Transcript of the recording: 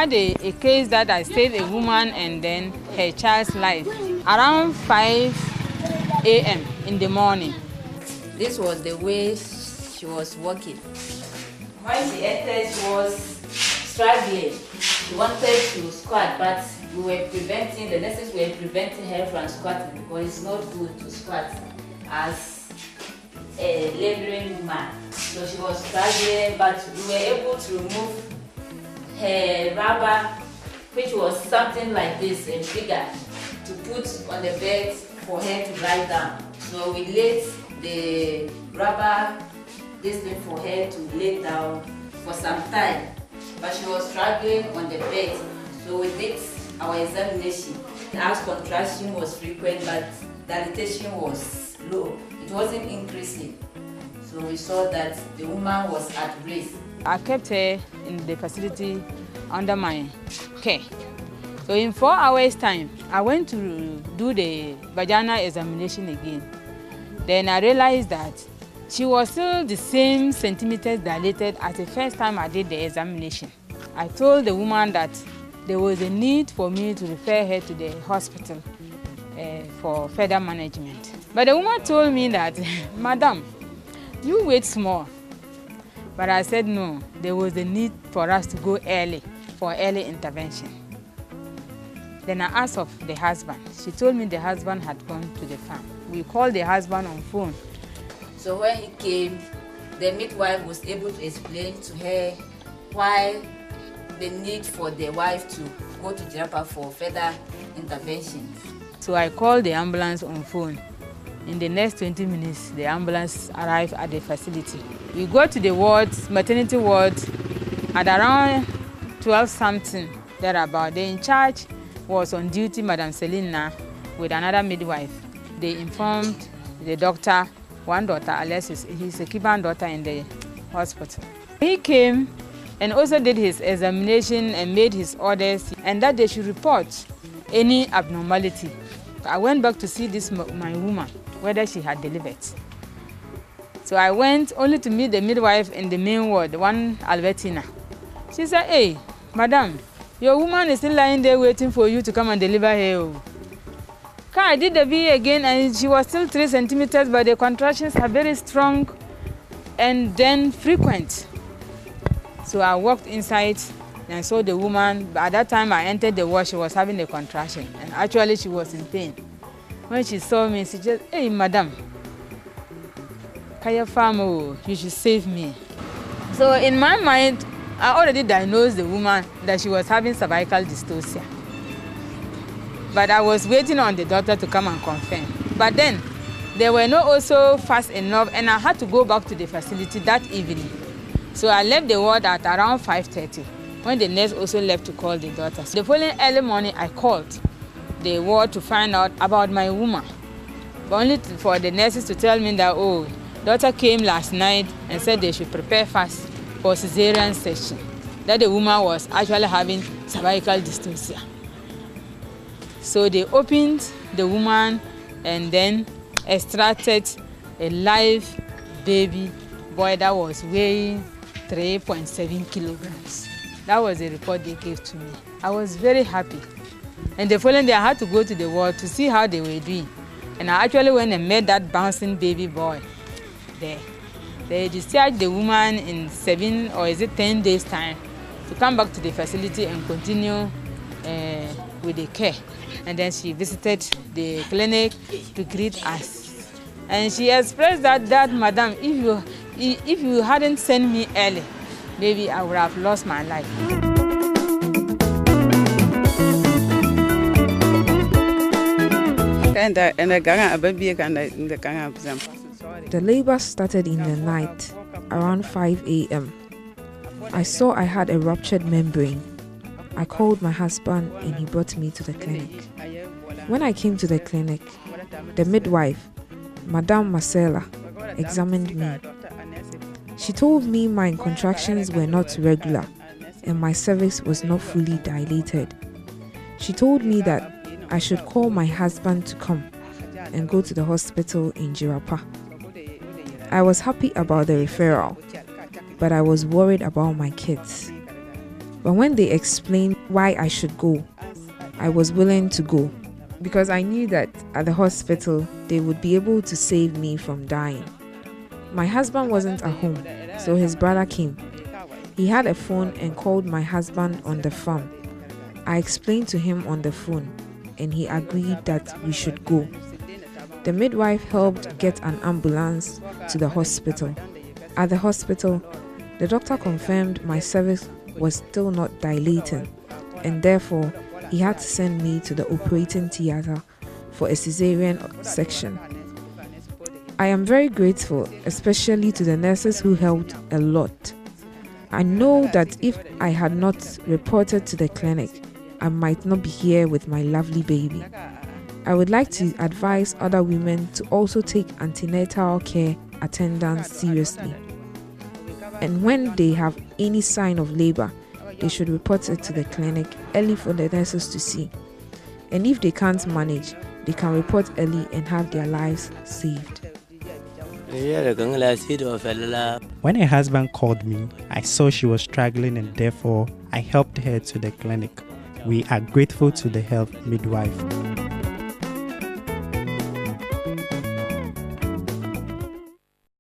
had a case that I saved a woman and then her child's life around 5 a.m. in the morning. This was the way she was walking. When she entered, she was struggling. She wanted to squat, but the nurses were preventing her from squatting because it's not good to squat as a laboring woman. So she was struggling, but we were able to remove her rubber, which was something like this and bigger, to put on the bed for her to lie down. So we laid the rubber this thing for her to lay down for some time, but she was struggling on the bed. So we did our examination. As contraction was frequent, but dilatation was low. It wasn't increasing. So we saw that the woman was at risk. I kept her in the facility under my care. So in 4 hours' time, I went to do the vaginal examination again. Then I realized that she was still the same centimeters dilated as the first time I did the examination. I told the woman that there was a need for me to refer her to the hospital for further management. But the woman told me that, Madam, you wait small. But I said no, there was a need for us to go early, for early intervention. Then I asked of the husband. She told me the husband had gone to the farm. We called the husband on phone. So when he came, the midwife was able to explain to her why the need for the wife to go to Jirapa for further interventions. So I called the ambulance on phone. In the next 20 minutes, the ambulance arrived at the facility. We go to the ward, maternity ward, at around 12 something, thereabout. The in charge was on duty, Madam Selina, with another midwife. They informed the doctor, one daughter, Alexis, he's a Cuban daughter in the hospital. He came and also did his examination and made his orders, and that they should report any abnormality. I went back to see my woman, whether she had delivered. So I went only to meet the midwife in the main ward, one Albertina. She said, hey, madam, your woman is still lying there waiting for you to come and deliver her. I did the VA again and she was still 3 centimeters, but the contractions are very strong and then frequent. So I walked inside and saw the woman. At that time I entered the ward, she was having a contraction and actually she was in pain. When she saw me, she just, hey, madam, Kaya Famo, you should save me. So in my mind, I already diagnosed the woman that she was having cervical dystocia. But I was waiting on the doctor to come and confirm. But then, they were not also fast enough and I had to go back to the facility that evening. So I left the ward at around 5:30 when the nurse also left to call the daughter. The following early morning, I called the ward to find out about my woman. But only for the nurses to tell me that, oh, daughter came last night and said they should prepare fast for cesarean section. That the woman was actually having cervical dystocia. So they opened the woman and then extracted a live baby boy that was weighing 3.7 kilograms. That was the report they gave to me. I was very happy. And the following day I had to go to the ward to see how they were doing. And I actually went and met that bouncing baby boy there. They discharged the woman in 7 or is it 10 days time to come back to the facility and continue with the care. And then she visited the clinic to greet us. And she expressed that madam, if you hadn't sent me early, maybe I would have lost my life. The labor started in the night, around 5 a.m. I saw I had a ruptured membrane. I called my husband and he brought me to the clinic. When I came to the clinic, the midwife, Madame Marcella, examined me. She told me my contractions were not regular and my cervix was not fully dilated. She told me that I should call my husband to come and go to the hospital in Jirapa. I was happy about the referral, but I was worried about my kids. But when they explained why I should go. I was willing to go because I knew that at the hospital they would be able to save me from dying. My husband wasn't at home, so his brother came. He had a phone and called my husband on the phone. I explained to him on the phone and he agreed that we should go. The midwife helped get an ambulance to the hospital. At the hospital, the doctor confirmed my cervix was still not dilating, and therefore he had to send me to the operating theater for a cesarean section. I am very grateful, especially to the nurses who helped a lot. I know that if I had not reported to the clinic, I might not be here with my lovely baby. I would like to advise other women to also take antenatal care attendance seriously. And when they have any sign of labor, they should report it to the clinic early for the nurses to see. And if they can't manage, they can report early and have their lives saved. When her husband called me, I saw she was struggling and therefore I helped her to the clinic. We are grateful to the health midwife.